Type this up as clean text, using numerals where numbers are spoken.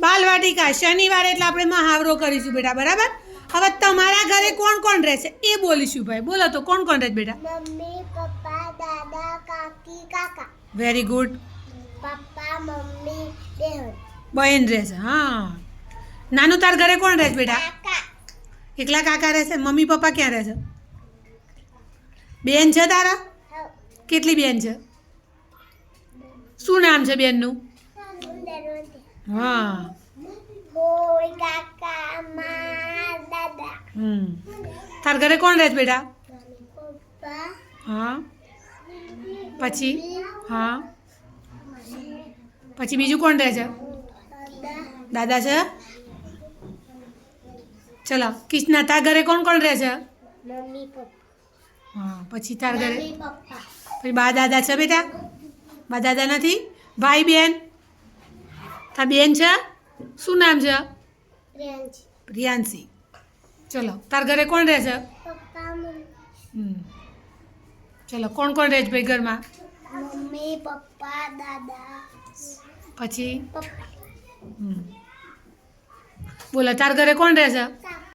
બાલવાટિકા શનિવારે એટલે આપણે મહાવરો કરીશું બેટા, બરાબર? હવે તમારા ઘરે કોણ કોણ રહેશે એ બોલીશું ભાઈ. બોલો તો કોણ કોણ રહે બેટા? મમ્મી, પપ્પા, દાદા, કાકી, કાકા. Very good. પપ્પા, મમ્મી, બહેન. બહેન રહેશે. હા. નાનું તાર ઘરે કોણ રહેશે બેટા? કાકા. એકલા કાકા રહેશે. મમ્મી પપ્પા ક્યાં રહેશે? બેન છે તારા? કેટલી બેન છે? શું નામ છે બેનનું? હા. હોય કાકા, મા, દાદા. તાર ઘરે કોણ રહે બેટા? પપ્પા, હા. પછી? હા. પછી બીજું કોણ રહે છે? દાદા. દાદા છે? ચલો કિશના, તાર ઘરે કોણ કોણ રહે છે? મમ્મી, પપ્પા. હા. પછી તાર ઘરે મમ્મી, પપ્પા. પછી બા દાદા છે બેટા? બા દાદા નથી? ભાઈ બેન? તાર બેન છે? શું નામ છે? ફ્રેન્ચ. પ્રિયાંશી. ચલો તાર ઘરે કોણ રહે છે? પપ્પા, ચલો કોણ કોણ રહે છે ભાઈ ઘરમાં? મમ્મી, પપ્પા, દાદા. પછી પપ્પા. બોલો તાર ઘરે કોણ રહે છે?